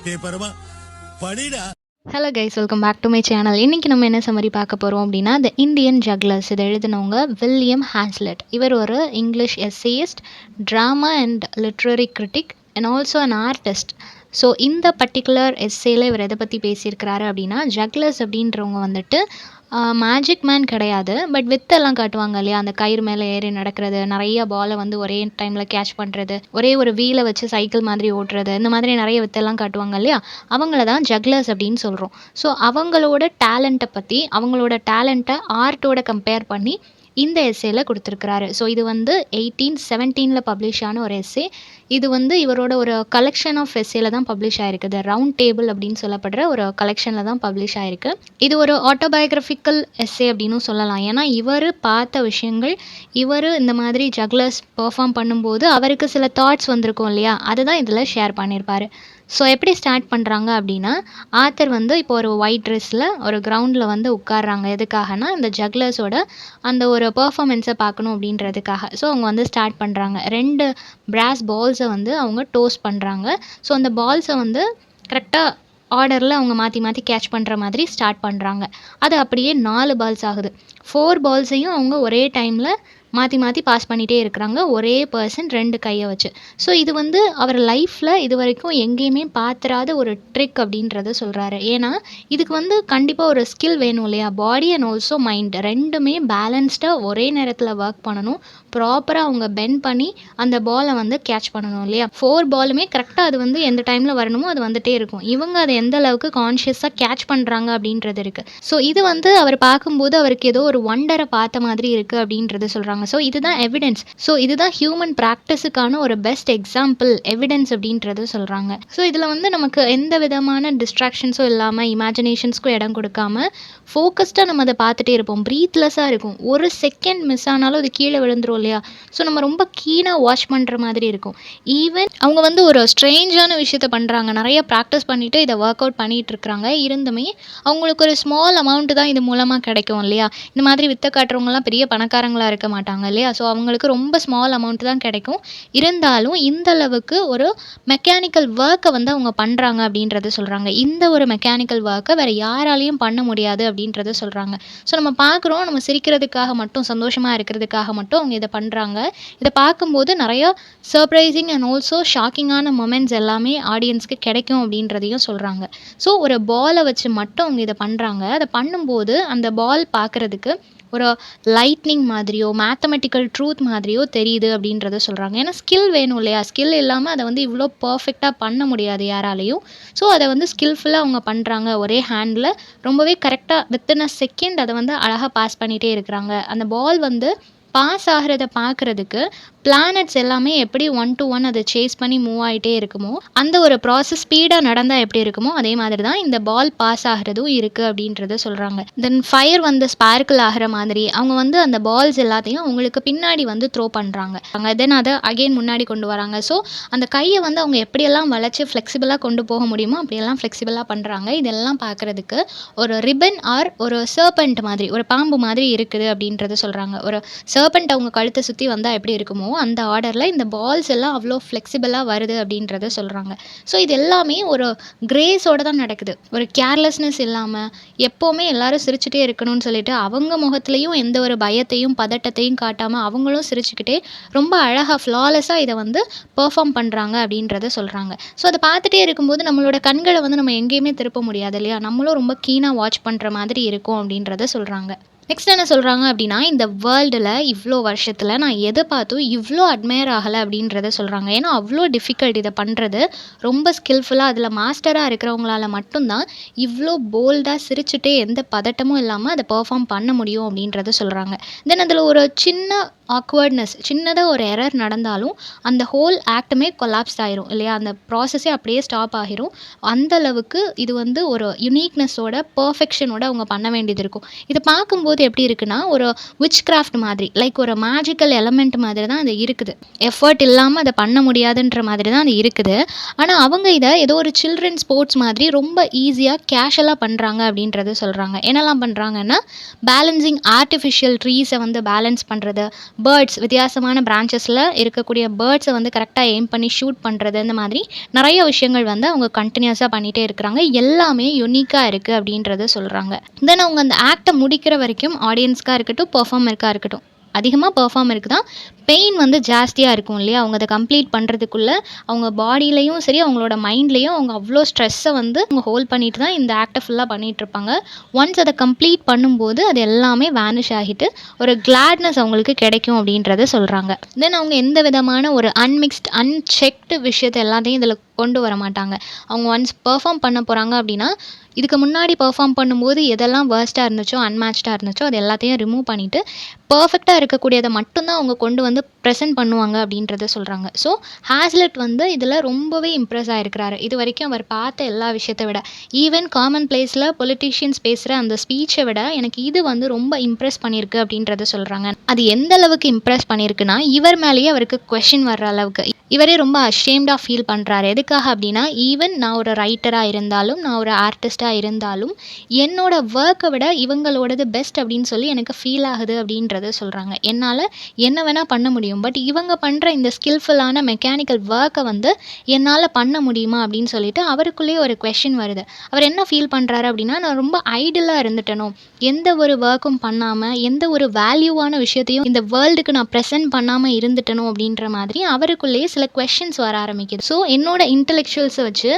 டே பரமா படிடா. Hello guys, welcome back to my channel. இன்றைக்கி நம்ம என்ன சம்மரி பார்க்க போகிறோம் அப்படின்னா, த இந்தியன் ஜக்லர்ஸ். இதை எழுதினவங்க வில்லியம் ஹாஸ்லெட். இவர் ஒரு English essayist, drama and literary critic and also an artist. So இந்த பர்டிகுலர் எஸ்ஸேல இவர் எதை பற்றி பேசியிருக்கிறாரு அப்படின்னா, ஜக்லர்ஸ் அப்படின்றவங்க வந்துட்டு மேஜிக் மேன் கிடையாது, பட் வித்தெல்லாம் காட்டுவாங்க இல்லையா, அந்த கயிறு மேலே ஏறி நடக்கிறது, நிறைய பாலை வந்து ஒரே டைமில் கேட்ச் பண்ணுறது, ஒரே ஒரு வீலை வச்சு சைக்கிள் மாதிரி ஓட்டுறது, இந்த மாதிரி நிறைய வித்தெல்லாம் காட்டுவாங்க இல்லையா, அவங்கள தான் ஜக்லர்ஸ் அப்படின்னு சொல்கிறோம். ஸோ அவங்களோட டேலண்ட்டை பற்றி, அவங்களோட டேலண்ட்டை ஆர்ட்டோட கம்பேர் பண்ணி இந்த எஸ்ஸேல கொடுத்துருக்கிறாரு. ஸோ இது வந்து 1817 பப்ளிஷ் ஆன ஒரு எஸ்ஸே. இது வந்து இவரோட ஒரு கலெக்ஷன் ஆஃப் எஸ்ஸேல தான் பப்ளிஷ் ஆயிருக்கு. த ரவுண்ட் டேபிள் அப்படின்னு சொல்லப்படுற ஒரு கலெக்ஷனில் தான் பப்ளிஷ் ஆயிருக்கு. இது ஒரு ஆட்டோபயோகிராஃபிக்கல் எஸ்ஸே அப்படின்னு சொல்லலாம். ஏன்னா இவர் பார்த்த விஷயங்கள், இவர் இந்த மாதிரி ஜக்லர்ஸ் பெர்ஃபார்ம் பண்ணும்போது அவருக்கு சில தாட்ஸ் வந்திருக்கும் இல்லையா, அதை தான் இதில் ஷேர் பண்ணியிருப்பார். ஸோ எப்படி ஸ்டார்ட் பண்ணுறாங்க அப்படின்னா, ஆத்தர் வந்து இப்போ ஒரு ஒயிட் ட்ரெஸ்ஸில் ஒரு கிரவுண்டில் வந்து உட்கார்றாங்க. எதுக்காகனா இந்த ஜக்லர்ஸோட அந்த ஒரு பெர்ஃபார்மன்ஸை பார்க்கணும் அப்படின்றதுக்காக. ஸோ அவங்க வந்து ஸ்டார்ட் பண்ணுறாங்க. 2 பிராஸ் பால்ஸை வந்து அவங்க டோஸ் பண்ணுறாங்க. ஸோ அந்த பால்ஸை வந்து கரெக்டாக ஆர்டரில் அவங்க மாற்றி மாற்றி கேட்ச் பண்ணுற மாதிரி ஸ்டார்ட் பண்ணுறாங்க. அது அப்படியே 4 பால்ஸ் ஆகுது. 4 பால்ஸையும் அவங்க ஒரே டைமில் மாற்றி மாற்றி பாஸ் பண்ணிகிட்டே இருக்கிறாங்க, ஒரே பர்சன் 2 கையை வச்சு. ஸோ இது வந்து அவர் லைஃப்பில் இது வரைக்கும் எங்கேயுமே பார்த்துராத ஒரு ட்ரிக் அப்படின்றத சொல்கிறாரு. ஏன்னா இதுக்கு வந்து கண்டிப்பாக ஒரு ஸ்கில் வேணும் இல்லையா, பாடி அண்ட் ஆல்சோ மைண்ட் ரெண்டுமே பேலன்ஸ்டாக ஒரே நேரத்தில் ஒர்க் பண்ணணும். ப்ராப்பராக அவங்க பெண்ட் பண்ணி அந்த பாலை வந்து கேட்ச் பண்ணணும் இல்லையா. 4 பாலுமே கரெக்டாக அது வந்து எந்த டைமில் வரணுமோ அது வந்துகிட்டே இருக்கும். இவங்க அதை எந்த அளவுக்கு கான்ஷியஸாக கேட்ச் பண்ணுறாங்க அப்படின்றது இருக்குது. ஸோ இது வந்து அவர் பார்க்கும்போது அவருக்கு ஏதோ ஒரு ஒண்டரை பார்த்த மாதிரி இருக்குது அப்படின்றத சொல்கிறாங்க. ஸோ இதுதான் எவிடன்ஸ். ஸோ இதுதான் ஹியூமன் ப்ராக்டிஸுக்கான ஒரு பெஸ்ட் எக்ஸாம்பிள், எவிடன்ஸ் அப்படின்றது சொல்கிறாங்க. ஸோ இதில் வந்து நமக்கு எந்த விதமான டிஸ்ட்ராக்ஷன்ஸும் இல்லாமல், இமேஜினேஷன்ஸ்க்கும் இடம் கொடுக்காம ஃபோக்கஸ்டாக நம்ம அதை பார்த்துட்டே இருப்போம். ப்ரீத்லெஸ்ஸாக இருக்கும். ஒரு செகண்ட் மிஸ் ஆனாலும் அது கீழே விழுந்துரும் இல்லையா. ஸோ நம்ம ரொம்ப கீனாக வாட்ச் பண்ணுற மாதிரி இருக்கும். ஈவன் அவங்க வந்து ஒரு ஸ்ட்ரேஞ்சான விஷயத்த பண்ணுறாங்க. நிறைய ப்ராக்டிஸ் பண்ணிவிட்டு இதை ஒர்க் அவுட் பண்ணிகிட்டு இருக்கிறாங்க. இருந்துமே அவங்களுக்கு ஒரு ஸ்மால் அமௌண்ட்டு தான் இது மூலமாக கிடைக்கும் இல்லையா. இந்த மாதிரி வித்தை காட்டுறவங்கலாம் பெரிய பணக்காரங்களாக இருக்க மாட்டாங்க இல்லையா. ஸோ அவங்களுக்கு ரொம்ப ஸ்மால் அமௌண்ட் தான் கிடைக்கும். இருந்தாலும் இந்த அளவுக்கு ஒரு மெக்கானிக்கல் ஒர்க்கை வந்து அவங்க பண்ணுறாங்க அப்படின்றத சொல்கிறாங்க. இந்த ஒரு மெக்கானிக்கல் ஒர்க்கை வேறு யாராலையும் பண்ண முடியாது அப்படின்றத சொல்கிறாங்க. ஸோ நம்ம பார்க்குறோம், நம்ம சிரிக்கிறதுக்காக மட்டும், சந்தோஷமாக இருக்கிறதுக்காக மட்டும் அவங்க இதை பண்ணுறாங்க. இதை பார்க்கும்போது நிறையா சர்ப்ரைசிங் அண்ட் ஆல்சோ ஷாக்கிங்கான மொமெண்ட்ஸ் எல்லாமே ஆடியன்ஸ்க்கு கிடைக்கும் அப்படின்றதையும் சொல்கிறாங்க. ஸோ ஒரு பாலை வச்சு மட்டும் அவங்க இதை பண்ணுறாங்க. அதை பண்ணும்போது அந்த பால் பார்க்குறதுக்கு ஒரு லைட்னிங் மாதிரியோ மேத்தமெட்டிக்கல் ட்ரூத் மாதிரியோ தெரியுது அப்படின்றத சொல்கிறாங்க. ஏன்னா ஸ்கில் வேணும் இல்லையா. ஸ்கில் இல்லாமல் அதை வந்து இவ்வளோ பர்ஃபெக்டாக பண்ண முடியாது யாராலையும். ஸோ அதை வந்து ஸ்கில்ஃபுல்லாக அவங்க பண்ணுறாங்க. ஒரே ஹேண்டில் ரொம்பவே கரெக்டாக வித்தின் அ செகண்ட் அதை வந்து அழகாக பாஸ் பண்ணிகிட்டே இருக்கிறாங்க. அந்த பால் வந்து பாஸ் ஆகிறத பார்க்குறதுக்கு பிளானட்ஸ் எல்லாமே எப்படி 1 to 1 அதை சேஸ் பண்ணி மூவ் ஆகிட்டே இருக்குமோ, அந்த ஒரு ப்ராசஸ் ஸ்பீடாக நடந்தால் எப்படி இருக்குமோ அதே மாதிரி தான் இந்த பால் பாஸ் ஆகிறதும் இருக்குது அப்படின்றத சொல்கிறாங்க. தென் ஃபயர் வந்து ஸ்பார்க்கிள் ஆகிற மாதிரி அவங்க வந்து அந்த பால்ஸ் எல்லாத்தையும் அவங்களுக்கு பின்னாடி வந்து த்ரோ பண்ணுறாங்க. தென் அதை அகெயின் முன்னாடி கொண்டு வராங்க. ஸோ அந்த கையை வந்து அவங்க எப்படியெல்லாம் வளைச்சி ஃப்ளெக்சிபிளாக கொண்டு போக முடியுமோ அப்படியெல்லாம் ஃப்ளெக்சிபிளாக பண்ணுறாங்க. இதெல்லாம் பார்க்குறதுக்கு ஒரு ரிப்பன் ஆர் ஒரு சர்பெண்ட் மாதிரி, ஒரு பாம்பு மாதிரி இருக்குது அப்படின்றத சொல்கிறாங்க. ஒரு சர்பெண்ட் அவங்க கழுத்தை சுற்றி வந்தால் எப்படி இருக்குமோ அந்த ஆர்டரில் இந்த பால்ஸ் எல்லாம் அவ்வளோ ஃப்ளெக்சிபிளாக வருது அப்படின்றத சொல்கிறாங்க. ஸோ இது எல்லாமே ஒரு கிரேஸோடு தான் நடக்குது. ஒரு கேர்லெஸ்னஸ் இல்லாமல் எப்போவுமே எல்லாரும் சிரிச்சுட்டே இருக்கணும்னு சொல்லிட்டு அவங்க முகத்துலேயும் எந்த ஒரு பயத்தையும் பதட்டத்தையும் காட்டாமல் அவங்களும் சிரிச்சுக்கிட்டே ரொம்ப அழகாக ஃப்ளாலெஸ்ஸாக இதை வந்து பெர்ஃபார்ம் பண்ணுறாங்க அப்படின்றத சொல்கிறாங்க. ஸோ அதை பார்த்துட்டே இருக்கும்போது நம்மளோட கண்களை வந்து நம்ம எங்கேயுமே திருப்ப முடியாது இல்லையா. நம்மளும் ரொம்ப கீனாக வாட்ச் பண்ணுற மாதிரி இருக்கும் அப்படின்றத சொல்கிறாங்க. நெக்ஸ்ட் என்ன சொல்கிறாங்க அப்படின்னா, இந்த வேர்ல்டில் இவ்வளோ வருஷத்தில் நான் எதை பார்த்தும் இவ்வளோ அட்மையர் ஆகலை அப்படின்றத சொல்கிறாங்க. ஏன்னா அவ்வளோ டிஃபிகல்ட் இதை பண்ணுறது. ரொம்ப ஸ்கில்ஃபுல்லாக அதில் மாஸ்டராக இருக்கிறவங்களால மட்டும்தான் இவ்வளோ போல்டாக சிரிச்சுட்டே எந்த பதட்டமும் இல்லாமல் அதை பெர்ஃபார்ம் பண்ண முடியும் அப்படின்றத சொல்கிறாங்க. தென் அதில் ஒரு சின்ன ஆக்வர்ட்னஸ், சின்னதாக ஒரு எரர் நடந்தாலும் அந்த ஹோல் ஆக்டுமே கொலாப்ஸ் ஆயிரும் இல்லையா. அந்த ப்ராசஸே அப்படியே ஸ்டாப் ஆகிரும். அந்த அளவுக்கு இது வந்து ஒரு யுனிக்னஸோட பர்ஃபெக்ஷனோட அவங்க பண்ண வேண்டியது இருக்கும். இதை பார்க்கும்போது எப்படி இருக்குன்னா, ஒரு விச் கிராஃப்ட் மாதிரி, லைக் ஒரு மேஜிக்கல் எலமெண்ட் மாதிரி தான் அது இருக்குது. எஃபர்ட் இல்லாமல் அதை பண்ண முடியாதுன்ற மாதிரி தான் அது இருக்குது. ஆனால் அவங்க இதை ஏதோ ஒரு சில்ட்ரன் ஸ்போர்ட்ஸ் மாதிரி ரொம்ப ஈஸியாக கேஷுவலாக பண்ணுறாங்க அப்படின்றத சொல்கிறாங்க. என்னெல்லாம் பண்ணுறாங்கன்னா, பேலன்சிங் ஆர்டிஃபிஷியல் ட்ரீஸை வந்து பேலன்ஸ் பண்ணுறது, பேர்ட்ஸ் வித்தியாசமான பிரான்ச்சஸில் இருக்கக்கூடிய பேர்ட்ஸை வந்து கரெக்டாக எய்ம் பண்ணி ஷூட் பண்ணுறது, இந்த மாதிரி நிறைய விஷயங்கள் வந்து அவங்க கண்டினியூஸாக பண்ணிகிட்டே இருக்கிறாங்க. எல்லாமே யுனிக்காக இருக்குது அப்படின்றத சொல்கிறாங்க. தென் அவங்க அந்த ஆக்டை முடிக்கிற வரைக்கும் ஆடியன்ஸ்க்காக இருக்கட்டும், பெர்ஃபார்மருக்காக இருக்கட்டும், அதிகமாக பெர்ஃபார்மருக்கு தான் பெயின் வந்து ஜாஸ்தியாக இருக்கும் இல்லையா? அவங்க அதை கம்ப்ளீட் பண்ணுறதுக்குள்ளே அவங்க பாடியிலையும் சரி, அவங்களோட மைண்ட்லேயும் அவங்க அவ்வளோ ஸ்ட்ரெஸ்ஸை வந்து அவங்க ஹோல்ட் பண்ணிட்டு தான் இந்த ஆக்டை ஃபுல்லாக பண்ணிகிட்ருப்பாங்க. ஒன்ஸ் அதை கம்ப்ளீட் பண்ணும்போது அது எல்லாமே வேனிஷ் ஆகிட்டு ஒரு கிளாட்னஸ் அவங்களுக்கு கிடைக்கும் அப்படின்றத சொல்கிறாங்க. தென் அவங்க எந்த விதமான ஒரு அன்மிக்ஸ்ட் அன்செக்டு விஷயத்தை எல்லாத்தையும் இதில் கொண்டு வர மாட்டாங்க. அவங்க ஒன்ஸ் பெர்ஃபார்ம் பண்ண போகிறாங்க அப்படின்னா, இதுக்கு முன்னாடி பெர்ஃபார்ம் பண்ணும்போது எதெல்லாம் வேர்ஸ்ட்டாக இருந்துச்சோ, அன்மேட்ச்டாக இருந்துச்சோ, அது எல்லாத்தையும் ரிமூவ் பண்ணிவிட்டு பர்ஃபெக்டாக இருக்கக்கூடியதை மட்டும்தான் அவங்க கொண்டு வந்து ப்ரெசென்ட் பண்ணுவாங்க அப்படின்றத சொல்கிறாங்க. ஸோ ஹேஸ்லெட் வந்து இதில் ரொம்பவே இம்ப்ரெஸ் ஆகிருக்கிறாரு. இது வரைக்கும் அவர் பார்த்த எல்லா விஷயத்தை விட, ஈவன் காமன் பிளேஸில் பொலிட்டீஷியன்ஸ் பேசுகிற அந்த ஸ்பீச்சை விட எனக்கு இது வந்து ரொம்ப இம்ப்ரெஸ் பண்ணியிருக்கு அப்படின்றத சொல்கிறாங்க. அது எந்த அளவுக்கு இம்ப்ரெஸ் பண்ணியிருக்குன்னா, இவர் மேலேயே அவருக்கு கொஷின் வர்ற அளவுக்கு இவரே ரொம்ப அஷேம்டாக ஃபீல் பண்ணுறாரு. எதுக்காக அப்படின்னா, ஈவன் நான் ஒரு ரைட்டராக இருந்தாலும், நான் ஒரு ஆர்டிஸ்ட்டாக இருந்தாலும், என்னோட ஒர்க்கை விட இவங்களோடது பெஸ்ட் அப்படின்னு சொல்லி எனக்கு ஃபீல் ஆகுது அப்படின்றத சொல்கிறாங்க. என்னால் என்ன வேணால் பண்ண முடியும், பட் இவங்க பண்ணுற இந்த ஸ்கில்ஃபுல்லான மெக்கானிக்கல் ஒர்க்கை வந்து என்னால் பண்ண முடியுமா அப்படின்னு சொல்லிட்டு அவருக்குள்ளேயே ஒரு கொஷின் வருது. அவர் என்ன ஃபீல் பண்ணுறாரு அப்படின்னா, நான் ரொம்ப ஐடியலாக இருந்துட்டேனோ, எந்த ஒரு ஒர்க்கும் பண்ணாமல், எந்த ஒரு வேல்யூவான விஷயத்தையும் இந்த வேர்ல்டுக்கு நான் ப்ரெசென்ட் பண்ணாமல் இருந்துட்டேனோ அப்படின்ற மாதிரி அவருக்குள்ளேயே சில கொஷின்ஸ் வர ஆரம்பிக்குது. ஸோ என்னோட இன்டெலெக்சுவல்ஸை வச்சு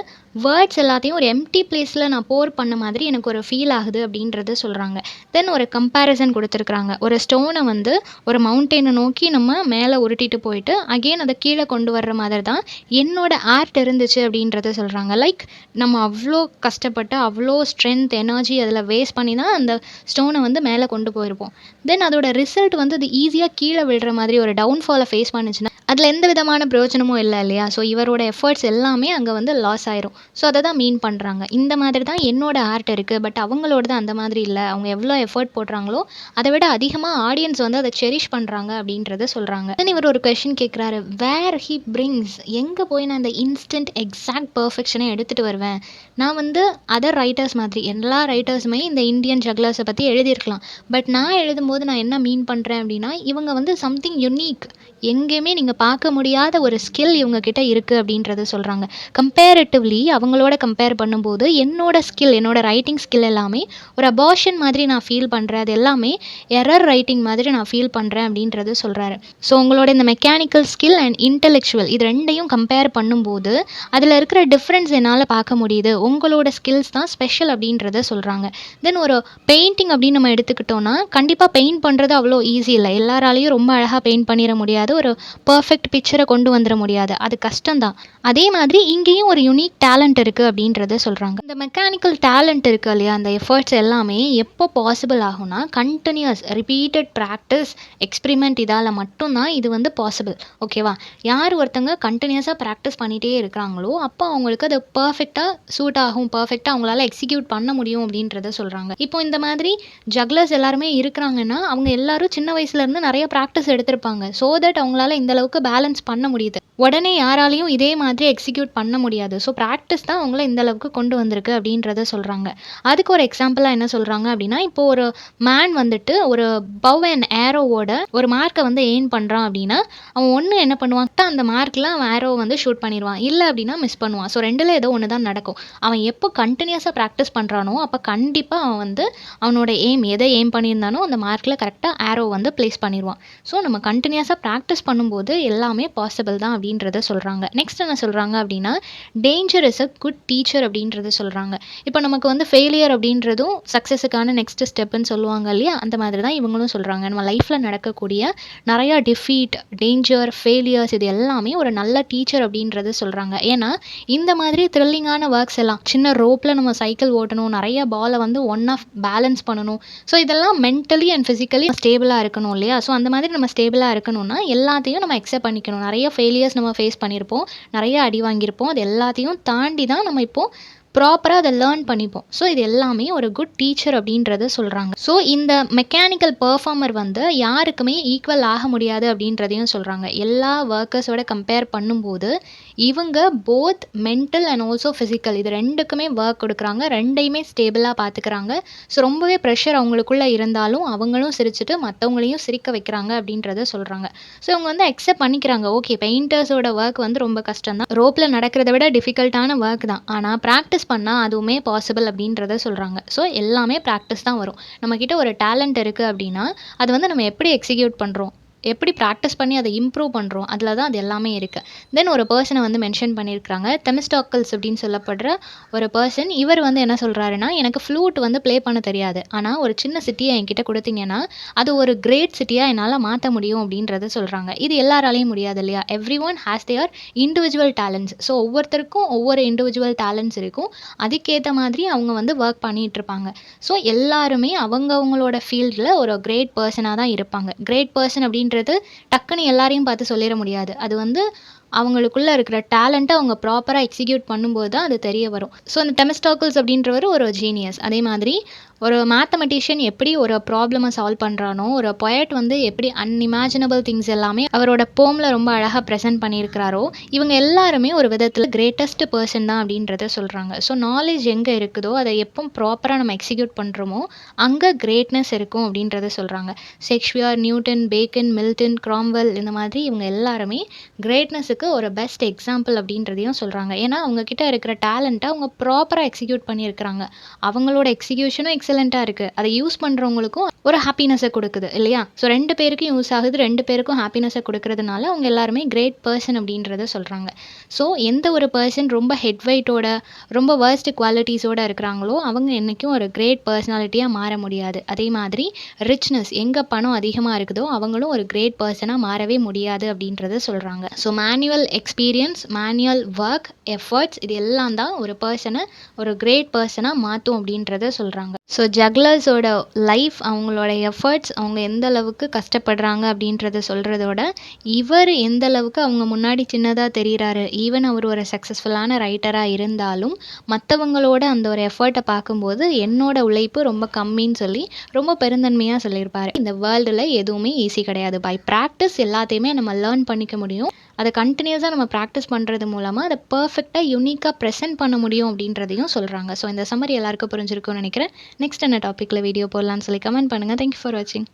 வேர்ட்ஸ் எல்லாத்தையும் ஒரு எம்டி பிளேஸில் நான் போர் பண்ண மாதிரி எனக்கு ஒரு ஃபீல் ஆகுது அப்படின்றத சொல்கிறாங்க. தென் ஒரு கம்பேரிசன் கொடுத்துருக்குறாங்க. ஒரு ஸ்டோனை வந்து ஒரு மவுண்டெயினை நோக்கி நம்ம மேலே உருட்டிட்டு போயிட்டு அகெயின் அதை கீழே கொண்டு வர்ற மாதிரி தான் என்னோட ஆர்ட் இருந்துச்சு அப்படின்றத சொல்கிறாங்க. லைக் நம்ம அவ்வளோ கஷ்டப்பட்டு அவ்வளோ ஸ்ட்ரென்த் எனர்ஜி அதில் வேஸ்ட் பண்ணி தான் அந்த ஸ்டோனை வந்து மேலே கொண்டு போயிருப்போம். தென் அதோட ரிசல்ட் வந்து அது ஈஸியாக கீழே விழுற மாதிரி ஒரு டவுன்ஃபாலை ஃபேஸ் பண்ணுச்சுன்னா அதில் எந்த விதமான பிரயோஜனமும் இல்லை இல்லையா? ஸோ இவரோட எஃபர்ட்ஸ் எல்லாமே அங்கே வந்து லாஸ் ஆயிரும். ஸோ அதை தான் மீன் பண்ணுறாங்க. இந்த மாதிரி தான் என்னோட ஆர்ட் இருக்குது, பட் அவங்களோடது அந்த மாதிரி இல்லை. அவங்க எவ்வளோ எஃபர்ட் போடுறாங்களோ அதை விட அதிகமாக ஆடியன்ஸ் வந்து அதை செரிஷ் பண்ணுறாங்க அப்படின்றத சொல்கிறாங்க. தென் இவர் ஒரு கொஷின் கேட்குறாரு, வேர் ஹி பிரிங்ஸ், எங்கே போய் நான் இந்த இன்ஸ்டன்ட் எக்ஸாக்ட் பர்ஃபெக்ஷனை எடுத்துகிட்டு வருவேன்? நான் வந்து அதர் ரைட்டர்ஸ் மாதிரி எல்லா ரைட்டர்ஸுமே இந்த இந்தியன் ஜக்லர்ஸை பற்றி எழுதியிருக்கலாம், பட் நான் எழுதும்போது நான் என்ன மீன் பண்ணுறேன் அப்படின்னா, இவங்க வந்து சம்திங் யுனிக், எங்கேயுமே நீங்கள் பார்க்க முடியாத ஒரு ஸ்கில் இவங்கக்கிட்ட இருக்குது அப்படின்றத சொல்கிறாங்க. கம்பேரிட்டிவ்லி அவங்களோட கம்பேர் பண்ணும்போது என்னோட ஸ்கில், என்னோட ரைட்டிங் ஸ்கில் எல்லாமே ஒரு அபார்ஷன் மாதிரி நான் ஃபீல் பண்ணுறேன், அது எல்லாமே எரர் ரைட்டிங் மாதிரி நான் ஃபீல் பண்ணுறேன் அப்படின்றது சொல்கிறாரு. ஸோ உங்களோட இந்த மெக்கானிக்கல் ஸ்கில் அண்ட் இன்டெலெக்சுவல் இது ரெண்டையும் கம்பேர் பண்ணும்போது அதில் இருக்கிற டிஃப்ரென்ஸ் என்னால் பார்க்க முடியுது, உங்களோட ஸ்கில்ஸ் தான் ஸ்பெஷல் அப்படின்றத சொல்கிறாங்க. தென் ஒரு பெயிண்டிங் அப்படின்னு நம்ம எடுத்துக்கிட்டோன்னா, கண்டிப்பாக பெயிண்ட் பண்ணுறது அவ்வளோ ஈஸி இல்லை. எல்லாராலையும் ரொம்ப அழகாக பெயிண்ட் பண்ணிட முடியாது, ஒரு பர்ஃபெக்ட் பிக்சரை கொண்டு வந்துட முடியாது, அது கஷ்டம்தான். அதே மாதிரி இங்கேயும் ஒரு யூனிக் டேலண்ட் இருக்குது அப்படின்றத சொல்கிறாங்க. இந்த மெக்கானிக்கல் டேலண்ட் இருக்குது இல்லையா, அந்த எஃபர்ட்ஸ் எல்லாமே எப்போ பாசிபிள் ஆகும்னா, கண்டினியூஸ் ரிப்பீட்டட் ப்ராக்டிஸ் எக்ஸ்பிரிமெண்ட் இதால் மட்டும்தான் இது வந்து பாசிபிள். ஓகேவா? யார் ஒருத்தங்க கண்டினியூஸாக ப்ராக்டிஸ் பண்ணிகிட்டே இருக்கிறாங்களோ அப்போ அவங்களுக்கு அது பர்ஃபெக்டாக சூட் ஆகும், பர்ஃபெக்டாக அவங்களால எக்ஸிக்யூட் பண்ண முடியும் அப்படின்றத சொல்கிறாங்க. இப்போ இந்த மாதிரி ஜக்லர்ஸ் எல்லாருமே இருக்கிறாங்கன்னா அவங்க எல்லாரும் சின்ன வயசுலேருந்து நிறைய ப்ராக்டிஸ் எடுத்திருப்பாங்க. ஸோ தட் அவங்களால இந்த அளவுக்கு பேலன்ஸ் பண்ண முடியுது. உடனே யாராலையும் இதே மாதிரி எக்ஸிக்யூட் பண்ண முடியாது. ஸோ ப்ராக்டிஸ் தான் அவங்கள இந்த அளவுக்கு கொண்டு வந்திருக்கு அப்படின்றத சொல்கிறாங்க. அதுக்கு ஒரு எக்ஸாம்பிளாக என்ன சொல்கிறாங்க அப்படின்னா, இப்போ ஒரு மேன் வந்துட்டு ஒரு பவ் அண்ட் ஏரோவோட ஒரு மார்க்கை வந்து எய்ம் பண்ணுறான் அப்படின்னா, அவன் ஒன்று என்ன பண்ணுவான், அந்த மார்க்கில் அவன் ஏரோவை வந்து ஷூட் பண்ணிடுவான், இல்லை அப்படின்னா மிஸ் பண்ணுவான். ஸோ ரெண்டில் ஏதோ ஒன்று தான் நடக்கும். அவன் எப்போ கண்டினியூஸாக ப்ராக்டிஸ் பண்ணுறானோ அப்போ கண்டிப்பாக அவன் வந்து அவனோட எய்ம் எதை எய்ம் பண்ணியிருந்தானோ அந்த மார்க்கில் கரெக்டாக ஏரோ வந்து பிளேஸ் பண்ணிடுவான். ஸோ நம்ம கண்டினியூஸாக ப்ராக்டிஸ் பண்ணும்போது எல்லாமே பாசிபிள் தான் அப்படின்றத சொல்கிறாங்க. நெக்ஸ்ட் என்ன சொல்கிறாங்க அப்படின்னா, danger is a good teacher அப்படின்றத சொல்கிறாங்க. இப்போ நமக்கு வந்து ஃபெயிலியர் அப்படின்றதும் சக்ஸஸுக்கான நெக்ஸ்ட் ஸ்டெப்புன்னு சொல்லுவாங்க இல்லையா, அந்த மாதிரி தான் இவங்களும் சொல்கிறாங்க. நம்ம லைஃப்பில் நடக்கக்கூடிய நிறையா டிஃபீட், டேஞ்சர், ஃபெயிலியர்ஸ் இது எல்லாமே ஒரு நல்ல டீச்சர் அப்படின்றத சொல்கிறாங்க. ஏன்னா இந்த மாதிரி த்ரில்லிங்கான ஒர்க்ஸ் எல்லாம், சின்ன ரோப்பில் நம்ம சைக்கிள் ஓட்டணும், நிறைய பாலை வந்து ஒன்னாக பேலன்ஸ் பண்ணணும், ஸோ இதெல்லாம் மென்டலி அண்ட் ஃபிசிக்கலி ஸ்டேபிளாக இருக்கணும் இல்லையா. ஸோ அந்த மாதிரி நம்ம ஸ்டேபிளாக இருக்கணும்னா எல்லாத்தையும் நம்ம அக்செப்ட் பண்ணிக்கணும். நிறைய ஃபெயிலியர்ஸ் நம்ம ஃபேஸ் பண்ணியிருப்போம், நிறைய அடி வாங்கியிருப்போம், அது எல்லாத்தையும் தாண்டி தான் நம்ம இப்போது ப்ராப்பராக அதை லேர்ன் பண்ணிப்போம். ஸோ இது எல்லாமே ஒரு குட் டீச்சர் அப்படின்றத சொல்கிறாங்க. ஸோ இந்த மெக்கானிக்கல் பெர்ஃபார்மர் வந்து யாருக்குமே ஈக்குவல் ஆக முடியாது அப்படின்றதையும் சொல்கிறாங்க. எல்லா ஒர்க்கர்ஸோட கம்பேர் பண்ணும்போது இவங்க both mental and also physical இது ரெண்டுக்குமே ஒர்க் கொடுக்குறாங்க, ரெண்டையுமே ஸ்டேபிளாக பார்த்துக்கிறாங்க. ஸோ ரொம்பவே ப்ரெஷர் அவங்களுக்குள்ளே இருந்தாலும் அவங்களும் சிரிச்சுட்டு மற்றவங்களையும் சிரிக்க வைக்கிறாங்க அப்படின்றத சொல்கிறாங்க. ஸோ இவங்க வந்து அக்செப்ட் பண்ணிக்கிறாங்க, ஓகே பெயிண்டர்ஸோட ஒர்க் வந்து ரொம்ப கஷ்டம் தான், ரோப்பில் நடக்கிறத விட டிஃபிகல்ட்டான ஒர்க் தான், ஆனால் ப்ராக்டிஸ் பண்ணால் அதுவுமே பாசிபிள் அப்படின்றத சொல்கிறாங்க. ஸோ எல்லாமே ப்ராக்டிஸ் தான் வரும். நம்மக்கிட்ட ஒரு டேலண்ட் இருக்குது அப்படின்னா அது வந்து நம்ம எப்படி எக்ஸிக்யூட் பண்ணுறோம், எப்படி ப்ராக்டிஸ் பண்ணி அதை இம்ப்ரூவ் பண்ணுறோம், அதில் தான் அது எல்லாமே இருக்குது. தென் ஒரு பர்சனை வந்து மென்ஷன் பண்ணியிருக்கிறாங்க, தெமிஸ்டாக்கிள்ஸ் அப்படின்னு சொல்லப்படுற ஒரு பர்சன். இவர் வந்து என்ன சொல்கிறாருன்னா, எனக்கு ஃப்ளூட் வந்து ப்ளே பண்ண தெரியாது, ஆனால் ஒரு சின்ன சிட்டியை என்கிட்ட கொடுத்தீங்கன்னா அது ஒரு கிரேட் சிட்டியாக என்னால் மாற்ற முடியும் அப்படின்றத சொல்கிறாங்க. இது எல்லாராலையும் முடியாது இல்லையா, every one has their individual talents. So ஒவ்வொருத்தருக்கும் ஒவ்வொரு இண்டிவிஜுவல் டேலண்ட்ஸ் இருக்கும், அதுக்கேற்ற மாதிரி அவங்க வந்து ஒர்க் பண்ணிகிட்டு இருப்பாங்க. ஸோ எல்லாருமே அவங்களோட ஃபீல்டில் ஒரு கிரேட் பர்சனாக தான் இருப்பாங்க. கிரேட் பர்சன் அப்படின்னு டக்குன்னு எல்லாரையும் பார்த்து சொல்லிட முடியாது. அது வந்து அவங்களுக்குள்ள இருக்கிற டேலண்ட்டை அவங்க ப்ராப்பராக எக்ஸிக்யூட் பண்ணும்போது தான் அது தெரிய வரும். ஸோ அந்த தெமிஸ்டாக்கிள்ஸ் அப்படின்றவர் ஒரு ஜீனியஸ். அதே மாதிரி ஒரு மேத்தமெட்டிஷியன் எப்படி ஒரு ப்ராப்ளமை சால்வ் பண்ணுறானோ, ஒரு பொயட் வந்து எப்படி அன்இமேஜினபிள் திங்ஸ் எல்லாமே அவரோட போமில் ரொம்ப அழகாக ப்ரெசென்ட் பண்ணியிருக்கிறாரோ, இவங்க எல்லாருமே ஒரு விதத்தில் கிரேட்டஸ்ட் பர்சன் தான் அப்படின்றத சொல்கிறாங்க. ஸோ நாலேஜ் எங்கே இருக்குதோ அதை எப்போ ப்ராப்பராக நம்ம எக்ஸிக்யூட் பண்ணுறோமோ அங்கே கிரேட்னஸ் இருக்கும் அப்படின்றத சொல்கிறாங்க. Shakespeare, Newton, bacon, Milton, Cromwell இந்த மாதிரி இவங்க எல்லாருமே கிரேட்னஸுக்கு ஒரு பெஸ்ட் எக்ஸாம்பிள் அப்படின்றதையும் சொல்கிறாங்க. ஏன்னா அவங்கக்கிட்ட இருக்கிற டேலண்ட்டை அவங்க ப்ராப்பராக எக்ஸிக்யூட் பண்ணியிருக்கிறாங்க. அவங்களோட எக்ஸிக்யூஷனும் எக்ஸலண்ட்டாக இருக்குது, அதை யூஸ் பண்ணுறவங்களுக்கும் ஒரு ஹாப்பினஸை கொடுக்குது இல்லையா. ஸோ 2 பேருக்கும் யூஸ் ஆகுது, 2 பேருக்கும் ஹாப்பினஸை கொடுக்கறதுனால அவங்க எல்லாருமே கிரேட் பர்சன் அப்படின்றத சொல்கிறாங்க. ஸோ எந்த ஒரு பர்சன் ரொம்ப ஹெட் வெயிட்டோட ரொம்ப வர்ஸ்ட் குவாலிட்டிஸோடு இருக்கிறாங்களோ அவங்க என்றைக்கும் ஒரு கிரேட் பர்சனாலிட்டியாக மாற முடியாது. அதே மாதிரி ரிச்னஸ் எங்கே பணம் அதிகமாக இருக்குதோ அவங்களும் ஒரு கிரேட் பர்சனாக மாறவே முடியாது அப்படின்றத சொல்கிறாங்க. So manual experience, manual work, efforts இது எல்லாம் தான் ஒரு பர்சனை ஒரு கிரேட் பர்சனாக மாற்றும் அப்படின்றத சொல்கிறாங்க. ஸோ ஜக்லர்ஸோட லைஃப், அவங்களோட எஃபர்ட்ஸ், அவங்க எந்த அளவுக்கு கஷ்டப்படுறாங்க அப்படின்றத சொல்கிறதோட இவர் எந்த அளவுக்கு அவங்க முன்னாடி சின்னதாக தெரிகிறாரு, ஈவன் அவர் ஒரு சக்ஸஸ்ஃபுல்லான ரைட்டராக இருந்தாலும் மற்றவங்களோட அந்த ஒரு எஃபர்ட்டை பார்க்கும்போது என்னோட உழைப்பு ரொம்ப கம்மின்னு சொல்லி ரொம்ப பெருந்தன்மையாக சொல்லியிருப்பார். இந்த வேர்ல்டில் எதுவுமே ஈஸி கிடையாது, பை ப்ராக்டிஸ் எல்லாத்தையுமே நம்ம லேர்ன் பண்ணிக்க முடியும். அதை கண்டினியூஸாக நம்ம ப்ராக்டிஸ் பண்ணுறது மூலமாக அதை பர்ஃபெக்டாக யூனிக்காக ப்ரெசென்ட் பண்ண முடியும் அப்படின்றதையும் சொல்கிறாங்க. ஸோ இந்த சம்மரி எல்லாருக்கும் புரிஞ்சிருக்கும்னு நினைக்கிறேன். நெக்ஸ்ட் என்ன டாப்பிக்கில் வீடியோ போடலான்னு சொல்லி கமெண்ட் பண்ணுங்கள். தேங்க்யூ ஃபார் வாட்சிங்.